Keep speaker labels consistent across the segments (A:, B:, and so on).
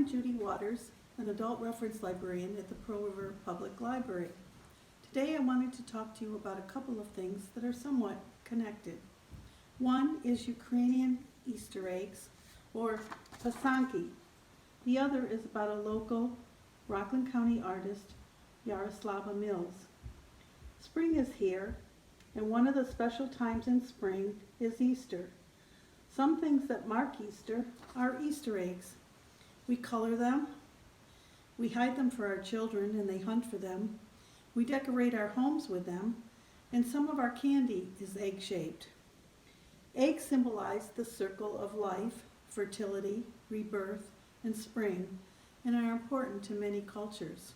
A: I'm Judy Waters, an adult reference librarian at the Pearl River Public Library. Today I wanted to talk to you about a couple of things that are somewhat connected. One is Ukrainian Easter eggs, or pasanki. The other is about a local Rockland County artist, Yaroslava Mills. Spring is here, and one of the special times in spring is Easter. Some things that mark Easter are Easter eggs. We color them, we hide them for our children and they hunt for them, we decorate our homes with them, and some of our candy is egg-shaped. Eggs symbolize the circle of life, fertility, rebirth, and spring, and are important to many cultures.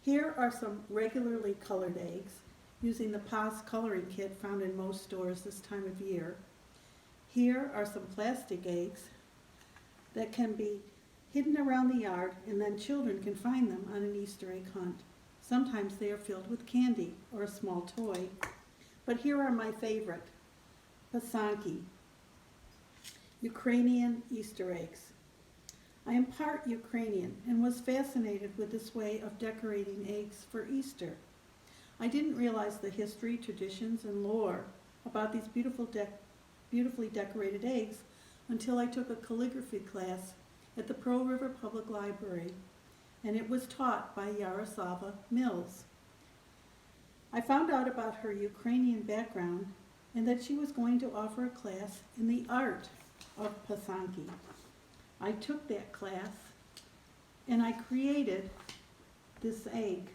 A: Here are some regularly colored eggs using the PAS coloring kit found in most stores this time of year. Here are some plastic eggs that can be hidden around the yard, and then children can find them on an Easter egg hunt. Sometimes they are filled with candy or a small toy. But here are my favorite, pasanki, Ukrainian Easter eggs. I am part Ukrainian and was fascinated with this way of decorating eggs for Easter. I didn't realize the history, traditions, and lore about these beautifully decorated eggs until I took a calligraphy class at the Pearl River Public Library, and it was taught by Yaroslava Mills. I found out about her Ukrainian background and that she was going to offer a class in the art of pasanki. I took that class and I created this egg.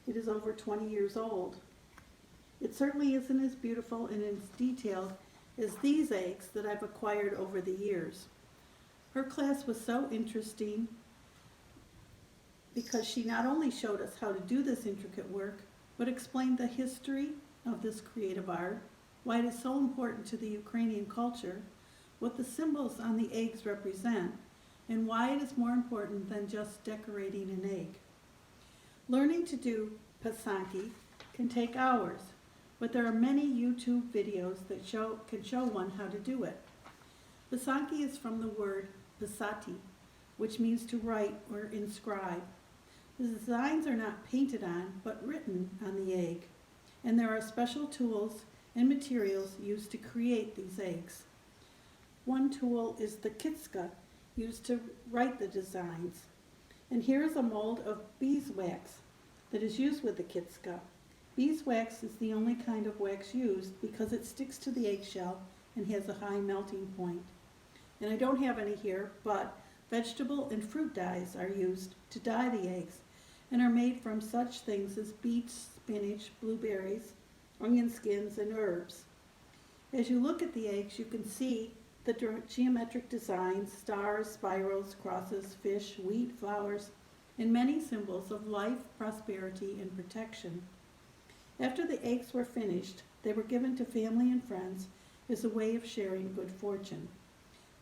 A: It is over 20 years old. It certainly isn't as beautiful and as detailed as these eggs that I've acquired over the years. Her class was so interesting because she not only showed us how to do this intricate work, but explained the history of this creative art, why it is so important to the Ukrainian culture, what the symbols on the eggs represent, and why it is more important than just decorating an egg. Learning to do pasanki can take hours, but there are many YouTube videos that can show one how to do it. Pasanki is from the word pisati, which means to write or inscribe. The designs are not painted on, but written on the egg, and there are special tools and materials used to create these eggs. One tool is the kitska, used to write the designs. And here is a mold of beeswax that is used with the kitska. Beeswax is the only kind of wax used because it sticks to the eggshell and has a high melting point. And I don't have any here, but vegetable and fruit dyes are used to dye the eggs and are made from such things as beets, spinach, blueberries, onion skins, and herbs. As you look at the eggs, you can see the geometric designs, stars, spirals, crosses, fish, wheat, flowers, and many symbols of life, prosperity, and protection. After the eggs were finished, they were given to family and friends as a way of sharing good fortune.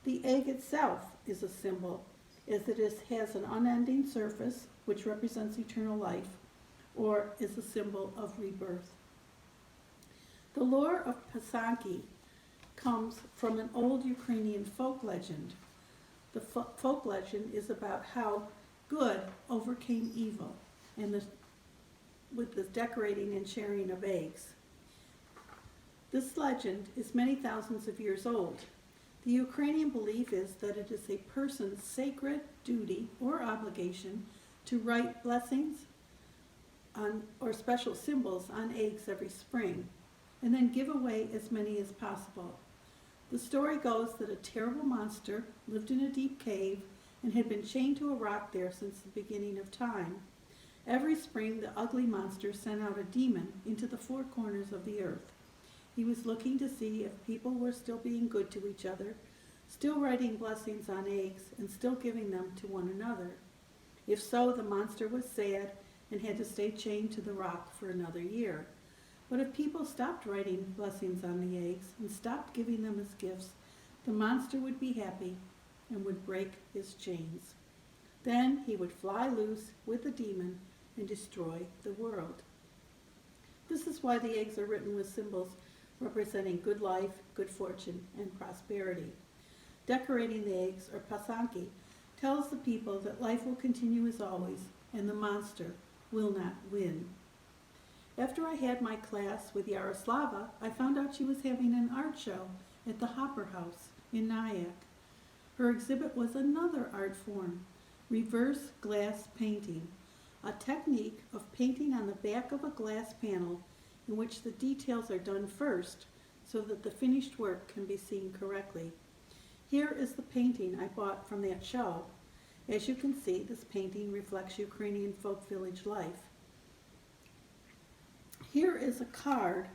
A: The egg itself is a symbol, as it has an unending surface, which represents eternal life, or is a symbol of rebirth. The lore of pasanki comes from an old Ukrainian folk legend. The folk legend is about how good overcame evil with the decorating and sharing of eggs. This legend is many thousands of years old. The Ukrainian belief is that it is a person's sacred duty or obligation to write blessings or special symbols on eggs every spring, and then give away as many as possible. The story goes that a terrible monster lived in a deep cave and had been chained to a rock there since the beginning of time. Every spring, the ugly monster sent out a demon into the four corners of the earth. He was looking to see if people were still being good to each other, still writing blessings on eggs, and still giving them to one another. If so, the monster was sad and had to stay chained to the rock for another year. But if people stopped writing blessings on the eggs and stopped giving them as gifts, the monster would be happy and would break his chains. Then he would fly loose with the demon and destroy the world. This is why the eggs are written with symbols representing good life, good fortune, and prosperity. Decorating the eggs, or pasanki, tells the people that life will continue as always and the monster will not win. After I had my class with Yaroslava, I found out she was having an art show at the Hopper House in Nyack. Her exhibit was another art form, reverse glass painting, a technique of painting on the back of a glass panel in which the details are done first so that the finished work can be seen correctly. Here is the painting I bought from that show. As you can see, this painting reflects Ukrainian folk village life. Here is a card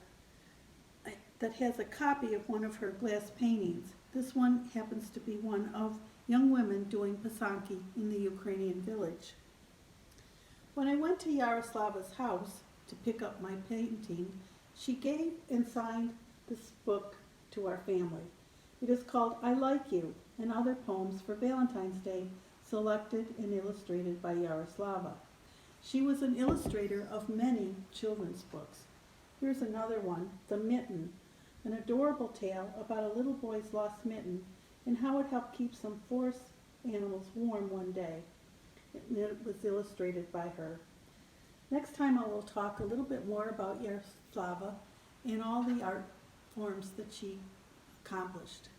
A: that has a copy of one of her glass paintings. This one happens to be one of young women doing pasanki in the Ukrainian village. When I went to Yaroslava's house to pick up my painting, she gave and signed this book to our family. It is called I Like You and Other Poems for Valentine's Day, selected and illustrated by Yaroslava. She was an illustrator of many children's books. Here's another one, The Mitten, an adorable tale about a little boy's lost mitten and how it helped keep some forest animals warm one day. It was illustrated by her. Next time I will talk a little bit more about Yaroslava and all the art forms that she accomplished.